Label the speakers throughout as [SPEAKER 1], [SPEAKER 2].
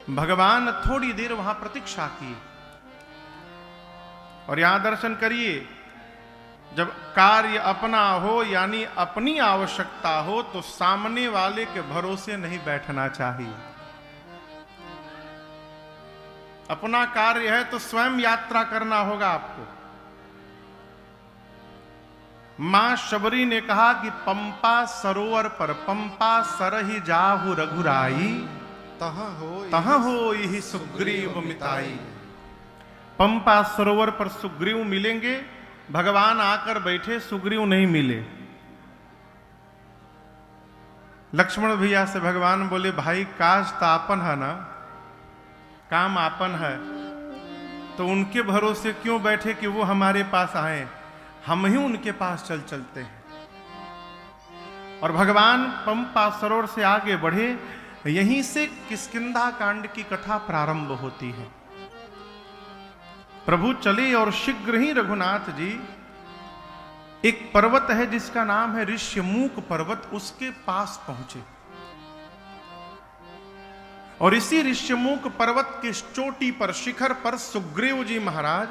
[SPEAKER 1] भगवान थोड़ी देर वहां प्रतीक्षा की। और यहां दर्शन करिए, जब कार्य अपना हो यानी अपनी आवश्यकता हो तो सामने वाले के भरोसे नहीं बैठना चाहिए। अपना कार्य है तो स्वयं यात्रा करना होगा आपको। मां शबरी ने कहा कि पंपा सरोवर पर पंपा सरहि जाहु रघुराई, तहाँ हो यही सुग्रीव मिताई। पंपा सरोवर पर सुग्रीव मिलेंगे, भगवान आकर बैठे, सुग्रीव नहीं मिले। लक्ष्मण भैया से भगवान बोले, भाई काज तो आपन है ना, काम आपन है, तो उनके भरोसे क्यों बैठे कि वो हमारे पास आए, हम ही उनके पास चलते हैं। और भगवान पंपा सरोवर से आगे बढ़े। यहीं से किष्किंधा कांड की कथा प्रारंभ होती है। प्रभु चले और शीघ्र ही रघुनाथ जी एक पर्वत है जिसका नाम है ऋष्यमूक पर्वत, उसके पास पहुंचे। और इसी ऋष्यमूक पर्वत की चोटी पर, शिखर पर सुग्रीव जी महाराज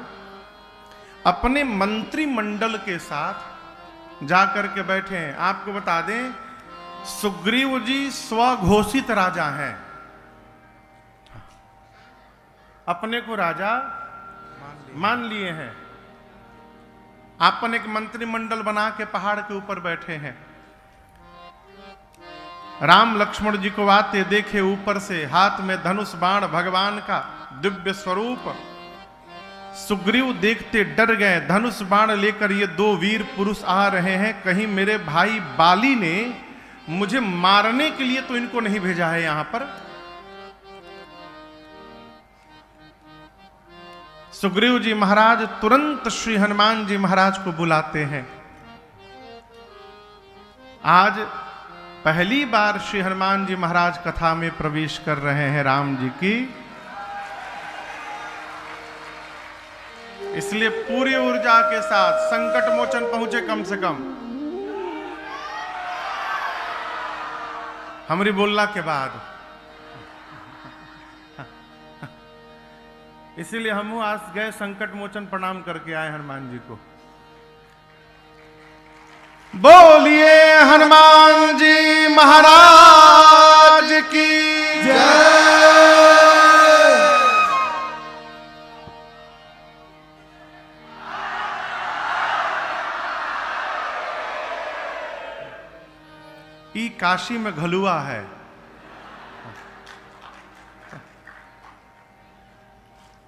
[SPEAKER 1] अपने मंत्रिमंडल के साथ जाकर के बैठे हैं। आपको बता दें, सुग्रीव जी स्वघोषित राजा हैं, अपने को राजा मान लिए हैं। अपन एक मंत्रिमंडल बना के पहाड़ के ऊपर बैठे हैं। राम लक्ष्मण जी को आते देखे ऊपर से, हाथ में धनुष बाण भगवान का दिव्य स्वरूप। सुग्रीव देखते डर गए, धनुष बाण लेकर ये दो वीर पुरुष आ रहे हैं, कहीं मेरे भाई बाली ने मुझे मारने के लिए तो इनको नहीं भेजा है यहां पर। सुग्रीव जी महाराज तुरंत श्री हनुमान जी महाराज को बुलाते हैं। आज पहली बार श्री हनुमान जी महाराज कथा में प्रवेश कर रहे हैं राम जी की, इसलिए पूरी ऊर्जा के साथ संकट मोचन पहुंचे कम से कम हमारी बोलना के बाद। इसीलिए हम आज गए संकट मोचन प्रणाम करके आए हनुमान जी को। बोलिए हनुमान जी महाराज की जय। ई काशी में घलुआ है।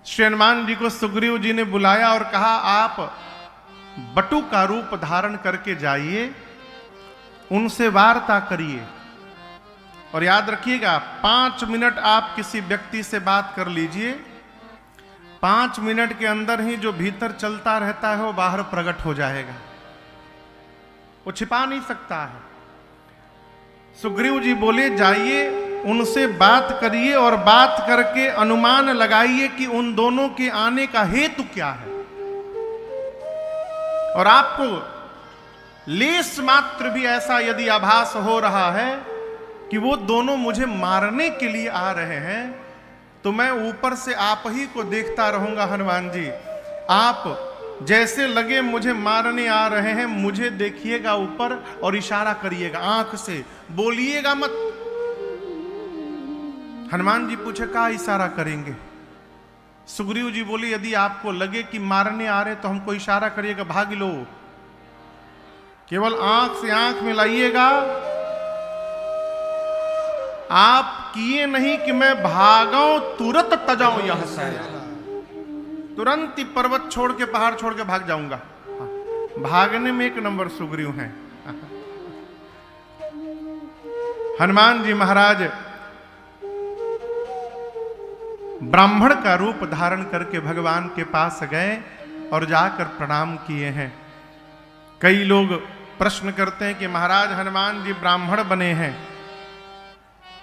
[SPEAKER 1] श्री हनुमान जी को सुग्रीव जी ने बुलाया और कहा, आप बटु का रूप धारण करके जाइए, उनसे वार्ता करिए। और याद रखिएगा, 5 मिनट आप किसी व्यक्ति से बात कर लीजिए, 5 मिनट के अंदर ही जो भीतर चलता रहता है वो बाहर प्रकट हो जाएगा, वो छिपा नहीं सकता है। सुग्रीव जी बोले, जाइए उनसे बात करिए और बात करके अनुमान लगाइए कि उन दोनों के आने का हेतु क्या है। और आपको लेस मात्र भी ऐसा यदि आभास हो रहा है कि वो दोनों मुझे मारने के लिए आ रहे हैं, तो मैं ऊपर से आप ही को देखता रहूंगा। हनुमान जी, आप जैसे लगे मुझे मारने आ रहे हैं, मुझे देखिएगा ऊपर और इशारा करिएगा आंख से, बोलिएगा मत। हनुमान जी पूछे, क्या इशारा करेंगे? सुग्रीव जी बोले, यदि आपको लगे कि मारने आ रहे तो हमको इशारा करिएगा, भाग लो। केवल आंख से आंख मिलाइएगा। आप किए नहीं कि मैं भागाऊं, तुरंत तजाऊं यहां से, तुरंत ही पर्वत छोड़ के, पहाड़ छोड़ के भाग जाऊंगा। भागने में 1 नंबर सुग्रीव हैं। हनुमान जी महाराज ब्राह्मण का रूप धारण करके भगवान के पास गए और जाकर प्रणाम किए हैं। कई लोग प्रश्न करते हैं कि महाराज हनुमान जी ब्राह्मण बने हैं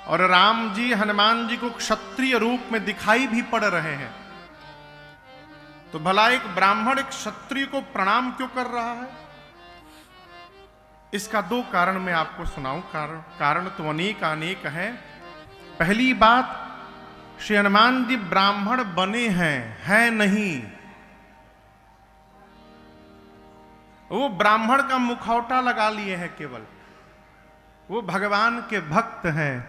[SPEAKER 1] और राम जी हनुमान जी को क्षत्रिय रूप में दिखाई भी पड़ रहे हैं, तो भला एक ब्राह्मण एक क्षत्रिय को प्रणाम क्यों कर रहा है? इसका 2 कारण मैं आपको सुनाऊं। कारण तो अनेक हैं। पहली बात, श्री हनुमान जी ब्राह्मण बने हैं नहीं। वो ब्राह्मण का मुखौटा लगा लिए हैं केवल। वो भगवान के भक्त हैं।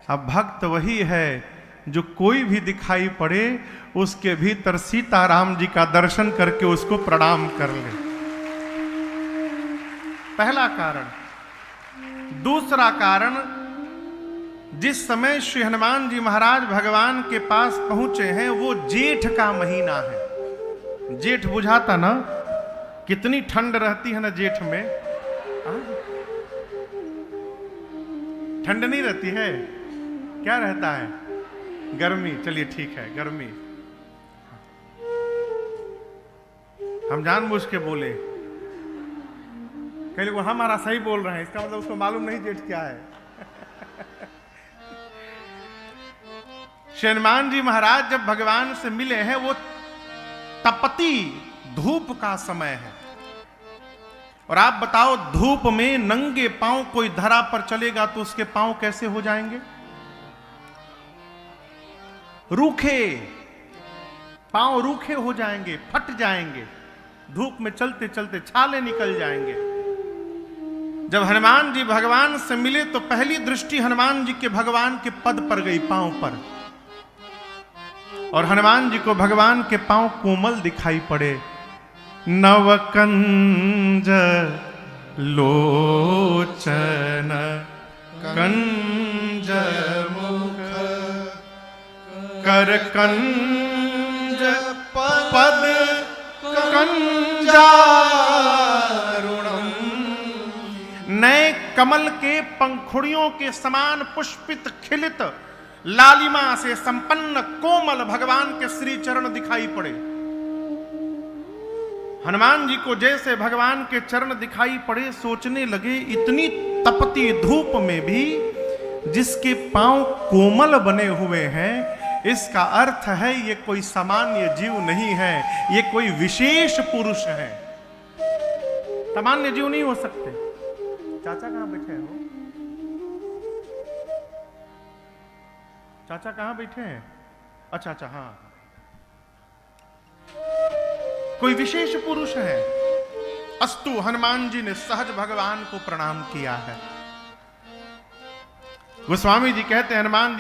[SPEAKER 1] अब भक्त वही है जो कोई भी दिखाई पड़े उसके भीतर सीताराम जी का दर्शन करके उसको प्रणाम कर ले। पहला कारण। दूसरा कारण, जिस समय श्री हनुमान जी महाराज भगवान के पास पहुंचे हैं वो जेठ का महीना है। जेठ बुझाता ना, कितनी ठंड रहती है ना जेठ में। ठंड नहीं रहती है, क्या रहता है? गर्मी। चलिए ठीक है, गर्मी। हम जानबूझ के बोले, कई लोग हमारा सही बोल रहे हैं, इसका मतलब उसको मालूम नहीं जेठ क्या है। श्री हनुमान जी महाराज जब भगवान से मिले हैं वो तपती धूप का समय है। और आप बताओ, धूप में नंगे पांव कोई धरा पर चलेगा तो उसके पांव कैसे हो जाएंगे? रूखे पांव, रूखे हो जाएंगे, फट जाएंगे। धूप में चलते चलते छाले निकल जाएंगे। जब हनुमान जी भगवान से मिले तो पहली दृष्टि हनुमान जी के भगवान के पद पर गई, पांव पर। और हनुमान जी को भगवान के पांव कोमल दिखाई पड़े। नवकंज लोचन कंज मुख कर कंज पद कंजारुणम। नए कमल के पंखुड़ियों के समान पुष्पित खिलित लालिमा से संपन्न कोमल भगवान के श्री चरण दिखाई पड़े। हनुमान जी को जैसे भगवान के चरण दिखाई पड़े, सोचने लगे इतनी तपती धूप में भी जिसके पांव कोमल बने हुए हैं, इसका अर्थ है ये कोई सामान्य जीव नहीं है, ये कोई विशेष पुरुष है। सामान्य जीव नहीं हो सकते। चाचा कहां बैठे हो? चाचा कहां बैठे हैं? अच्छा अच्छा, हाँ, कोई विशेष पुरुष है। अस्तु, हनुमान जी ने सहज भगवान को प्रणाम किया है। गोस्वामी जी कहते हैं हनुमान जी